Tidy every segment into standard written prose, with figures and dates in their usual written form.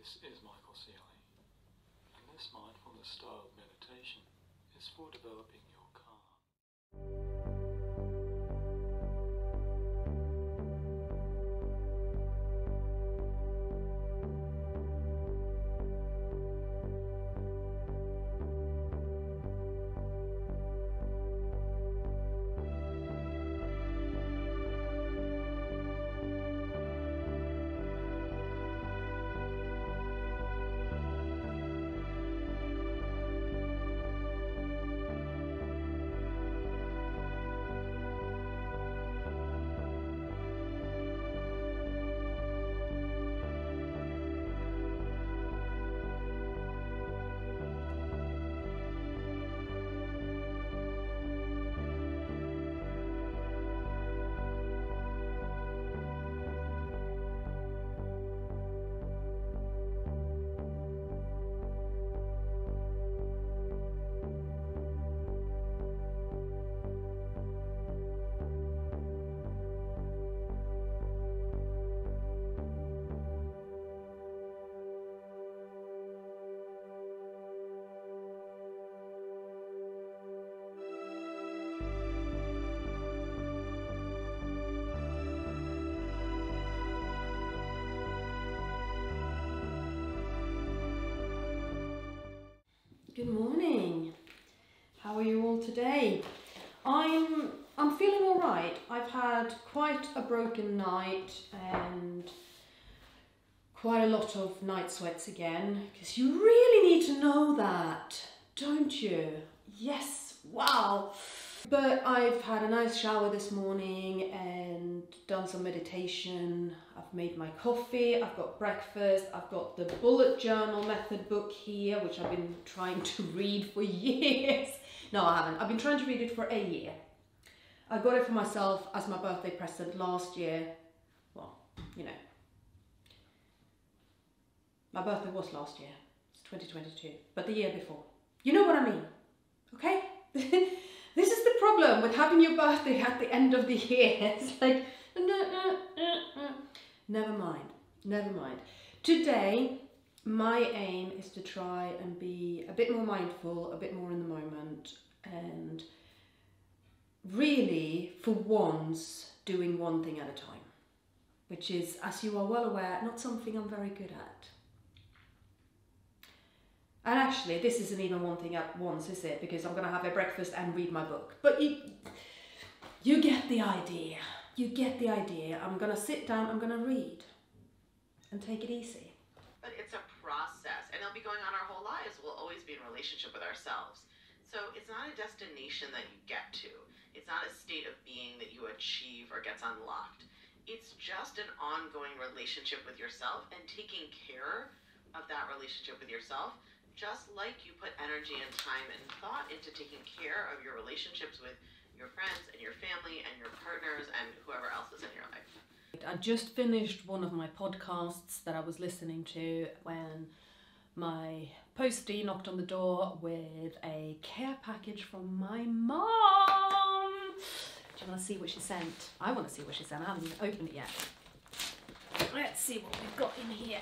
This is Sealey, and this mindfulness style meditation is for developing your calm. Good morning. How are you all today? I'm feeling all right. I've had quite a broken night and quite a lot of night sweats again, because you really need to know that, don't you? Yes, wow. But I've had a nice shower this morning and done some meditation. I've made my coffee, I've got breakfast, I've got the bullet journal method book here, which I've been trying to read for years. No, I haven't. I've been trying to read it for a year. I got it for myself as my birthday present last year. Well, you know, my birthday was last year. It's 2022, but the year before. You know what I mean, okay? This is the problem with having your birthday at the end of the year. It's like, never mind, never mind. Today, my aim is to try and be a bit more mindful, a bit more in the moment, and really, for once, doing one thing at a time, which is, as you are well aware, not something I'm very good at. And actually, this isn't even one thing at once, is it? Because I'm going to have a breakfast and read my book. But you get the idea. You get the idea. I'm going to sit down, I'm going to read and take it easy. But it's a process, and it'll be going on our whole lives. We'll always be in relationship with ourselves. So it's not a destination that you get to. It's not a state of being that you achieve or gets unlocked. It's just an ongoing relationship with yourself and taking care of that relationship with yourself. Just like you put energy and time and thought into taking care of your relationships with your friends and your family and your partners and whoever else is in your life. I just finished one of my podcasts that I was listening to when my postie knocked on the door with a care package from my mom. Do you want to see what she sent? I want to see what she sent. I haven't even opened it yet. Let's see what we've got in here.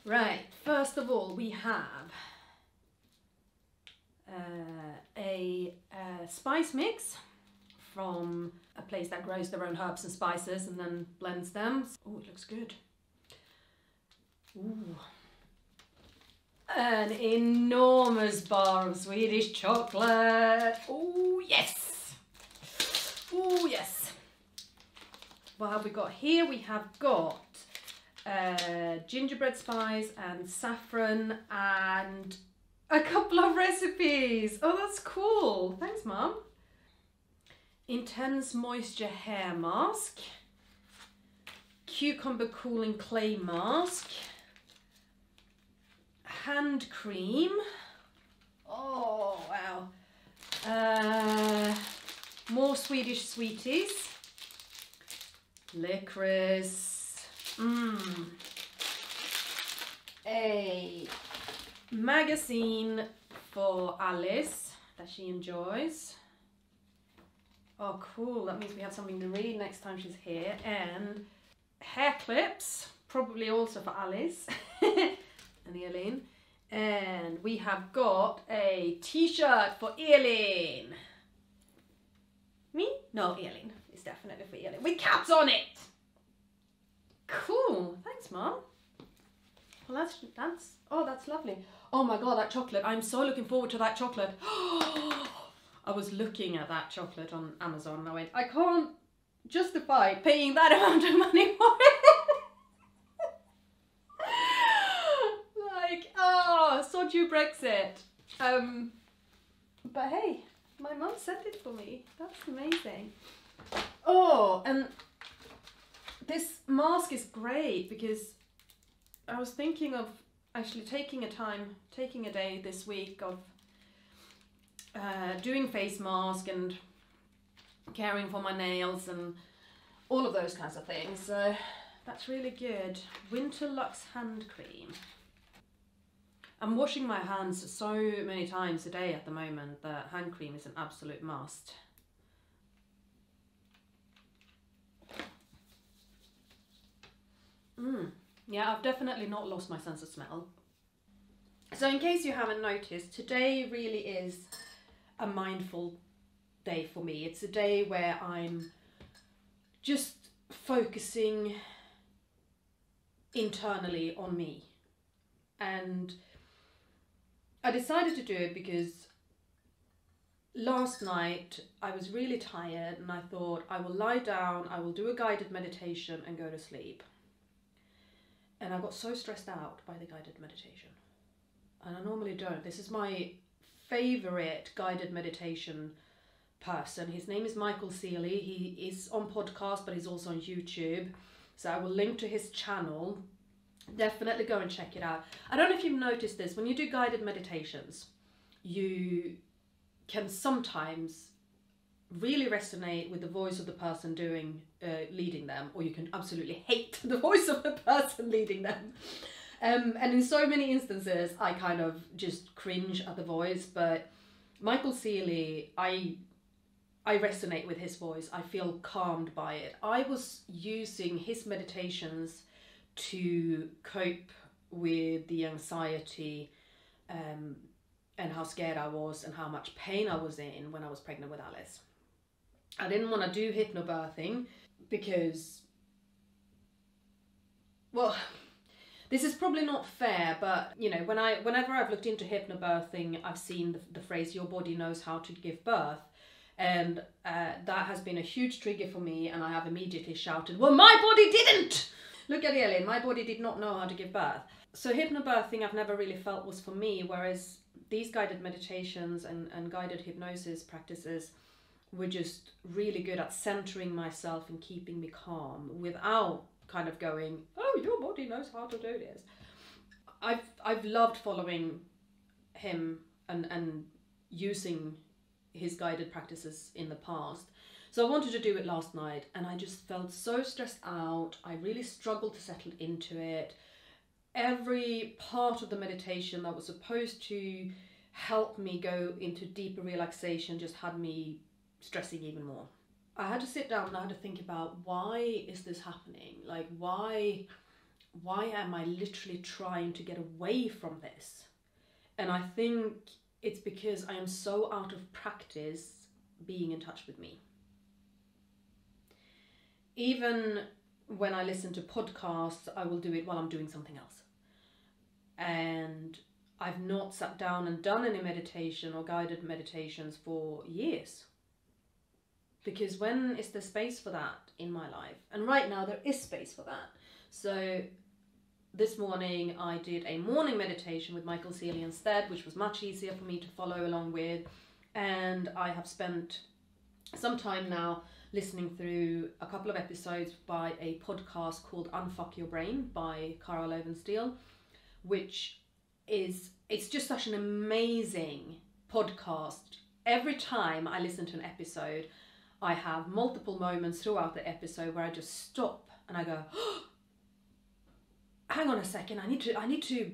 Right, first of all, we have a spice mix from a place that grows their own herbs and spices and then blends them. Oh, it looks good. Ooh. An enormous bar of Swedish chocolate. Oh, yes. Oh, yes. What have we got here? We have got gingerbread spice and saffron and a couple of recipes. Oh, that's cool. Thanks, Mum. Intense moisture hair mask, cucumber cooling clay mask, hand cream. Oh, wow. More Swedish sweeties, licorice. A magazine for Alice that she enjoys. Oh, cool. That means we have something to read next time she's here. And hair clips, probably also for Alice and Elin. And we have got a t-shirt for Elin. Me? No, Elin. It's definitely for Elin. With cats on it! Cool. Thanks, Mum. Well, that's lovely. Oh my God, that chocolate. I'm so looking forward to that chocolate. I was looking at that chocolate on Amazon and I went, I can't justify paying that amount of money for it. Like, oh, sod you Brexit. But hey, my mum sent it for me. That's amazing. Oh, and this mask is great because I was thinking of actually taking a day this week of doing face mask and caring for my nails and all of those kinds of things. So that's really good. Winter Lux hand cream. I'm washing my hands so many times a day at the moment that hand cream is an absolute must. Yeah, I've definitely not lost my sense of smell. So in case you haven't noticed, today really is a mindful day for me. It's a day where I'm just focusing internally on me. And I decided to do it because last night I was really tired and I thought I will lie down, I will do a guided meditation and go to sleep. And I got so stressed out by the guided meditation. And I normally don't. This is my favourite guided meditation person. His name is Sealey. He is on podcast, but he's also on YouTube. So I will link to his channel. Definitely go and check it out. I don't know if you've noticed this. When you do guided meditations, you can sometimes really resonate with the voice of the person leading them, or you can absolutely hate the voice of the person leading them. And in so many instances, I kind of just cringe at the voice, but Sealey, I resonate with his voice. I feel calmed by it. I was using his meditations to cope with the anxiety and how scared I was and how much pain I was in when I was pregnant with Alice. I didn't want to do hypnobirthing because, well, this is probably not fair, but you know, whenever I've looked into hypnobirthing, I've seen the phrase "your body knows how to give birth," and that has been a huge trigger for me. And I have immediately shouted, "Well, my body didn't! Look at Elin, my body did not know how to give birth." So hypnobirthing I've never really felt was for me, whereas these guided meditations and guided hypnosis practices were just really good at centering myself and keeping me calm without kind of going, oh, your body knows how to do this. I've loved following him and using his guided practices in the past. So I wanted to do it last night and I just felt so stressed out. I really struggled to settle into it. Every part of the meditation that was supposed to help me go into deeper relaxation just had me stressing even more. I had to sit down and I had to think about, why is this happening? Like, why am I literally trying to get away from this? And I think it's because I am so out of practice being in touch with me. Even when I listen to podcasts, I will do it while I'm doing something else. And I've not sat down and done any meditation or guided meditations for years. Because when is there space for that in my life? And right now there is space for that. So this morning I did a morning meditation with Sealey instead, which was much easier for me to follow along with. And I have spent some time now listening through a couple of episodes by a podcast called Unfuck Your Brain by Carl Lovensteel, which it's just such an amazing podcast. Every time I listen to an episode, I have multiple moments throughout the episode where I just stop and I go, oh, hang on a second, I need to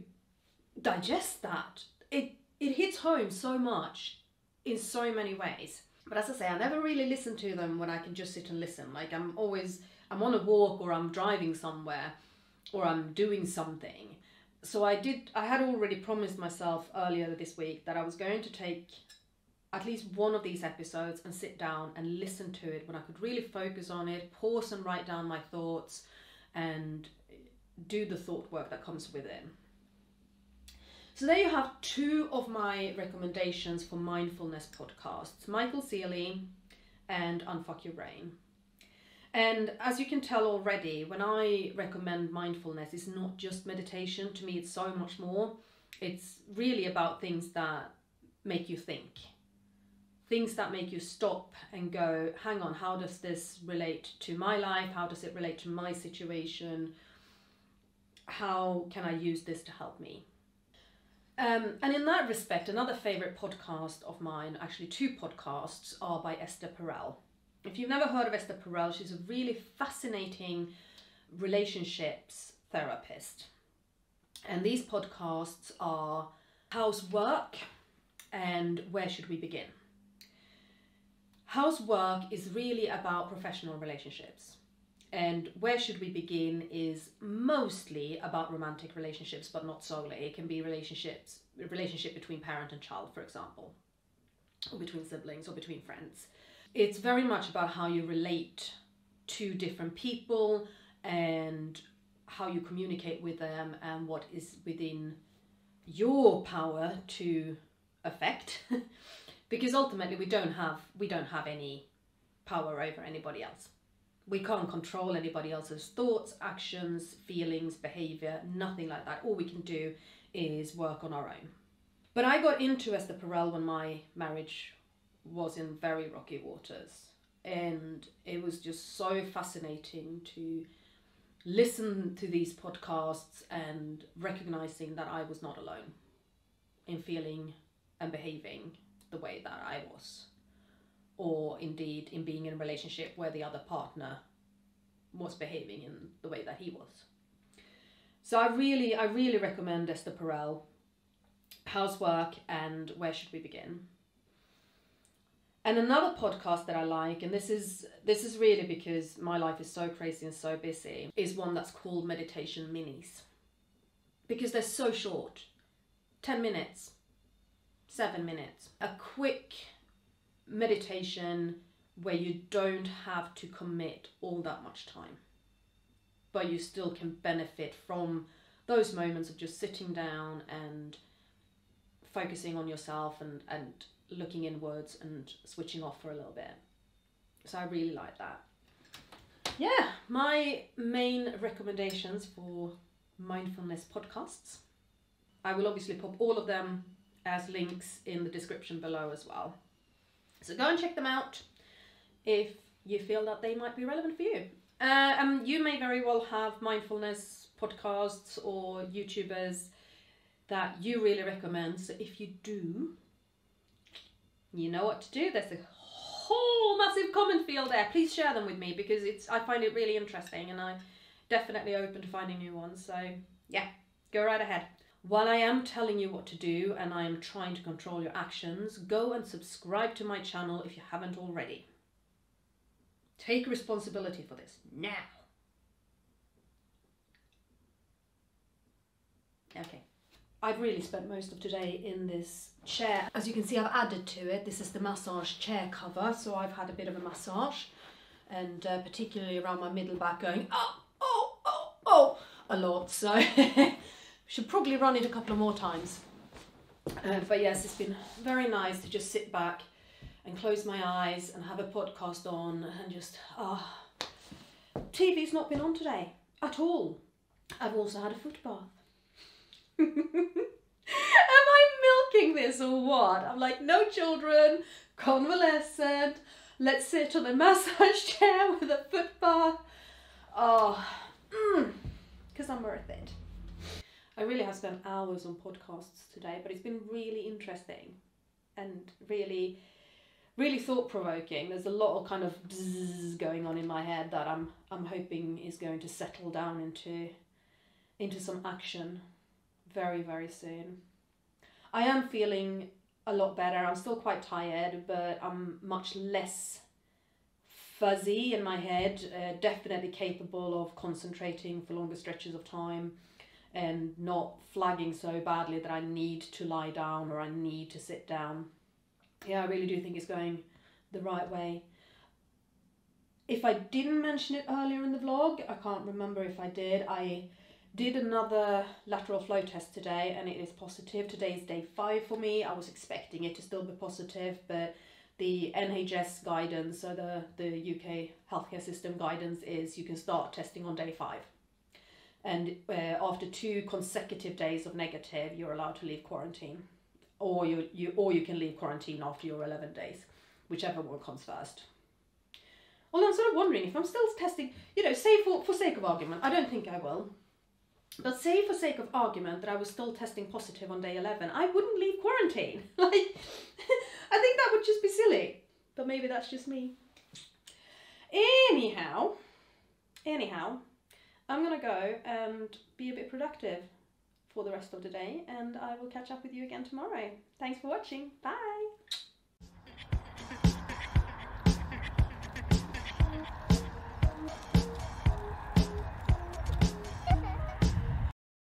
digest that. It hits home so much in so many ways. But as I say, I never really listen to them when I can just sit and listen. Like I'm on a walk, or I'm driving somewhere, or I'm doing something. So I had already promised myself earlier this week that I was going to take at least one of these episodes and sit down and listen to it when I could really focus on it, pause and write down my thoughts, and do the thought work that comes with it. So there you have two of my recommendations for mindfulness podcasts, Michael Sealey and Unfuck Your Brain. And as you can tell already, when I recommend mindfulness, it's not just meditation. To me, it's so much more. It's really about things that make you think. Things that make you stop and go, hang on, how does this relate to my life? How does it relate to my situation? How can I use this to help me? And in that respect, another favourite podcast of mine, actually two podcasts, are by Esther Perel. If you've never heard of Esther Perel, she's a really fascinating relationships therapist. And these podcasts are How's Work and Where Should We Begin? How's Work is really about professional relationships. And Where Should We Begin is mostly about romantic relationships, but not solely. It can be a relationship between parent and child, for example, or between siblings or between friends. It's very much about how you relate to different people and how you communicate with them and what is within your power to affect. Because ultimately we don't have any power over anybody else. We can't control anybody else's thoughts, actions, feelings, behavior, nothing like that. All we can do is work on our own. But I got into Esther Perel when my marriage was in very rocky waters. And it was just so fascinating to listen to these podcasts and recognizing that I was not alone in feeling and behaving the way that I was. Or indeed in being in a relationship where the other partner was behaving in the way that he was. So I really recommend Esther Perel, How's Work and Where Should We Begin? And another podcast that I like, and this is really because my life is so crazy and so busy, is one that's called Meditation Minis. Because they're so short. 10 minutes, 7 minutes. A quick meditation where you don't have to commit all that much time, but you still can benefit from those moments of just sitting down and focusing on yourself and looking inwards and switching off for a little bit. So I really like that. Yeah, my main recommendations for mindfulness podcasts. I will obviously pop all of them as links in the description below as well. So go and check them out if you feel that they might be relevant for you. You may very well have mindfulness podcasts or YouTubers that you really recommend. So if you do, you know what to do. There's a whole massive comment field there. Please share them with me because I find it really interesting and I'm definitely open to finding new ones. So yeah, go right ahead. While I am telling you what to do and I am trying to control your actions, go and subscribe to my channel if you haven't already. Take responsibility for this now. Okay. I've really spent most of today in this chair. As you can see, I've added to it. This is the massage chair cover, so I've had a bit of a massage, and particularly around my middle back going, oh, a lot. So should probably run it a couple of more times. But yes, it's been very nice to just sit back and close my eyes and have a podcast on and just, TV's not been on today at all. I've also had a foot bath. Am I milking this or what? I'm like, no children, convalescent, let's sit on a massage chair with a foot bath. Because I'm worth it. I really have spent hours on podcasts today, but it's been really interesting and really, really thought-provoking. There's a lot of kind of bzzz going on in my head that I'm hoping is going to settle down into some action very, very soon. I am feeling a lot better. I'm still quite tired, but I'm much less fuzzy in my head, definitely capable of concentrating for longer stretches of time and not flagging so badly that I need to lie down or I need to sit down. Yeah, I really do think it's going the right way. If I didn't mention it earlier in the vlog, I can't remember if I did. I did another lateral flow test today and it is positive. Today is day 5 for me. I was expecting it to still be positive, but the NHS guidance, so the UK healthcare system guidance, is you can start testing on day 5. And after 2 consecutive days of negative, you're allowed to leave quarantine. Or you can leave quarantine after your 11 days, whichever one comes first. Well, I'm sort of wondering if I'm still testing, you know, say for sake of argument, I don't think I will, but say for sake of argument that I was still testing positive on day 11, I wouldn't leave quarantine. Like, I think that would just be silly, but maybe that's just me. Anyhow, I'm gonna go and be a bit productive for the rest of the day, and I will catch up with you again tomorrow. Thanks for watching. Bye.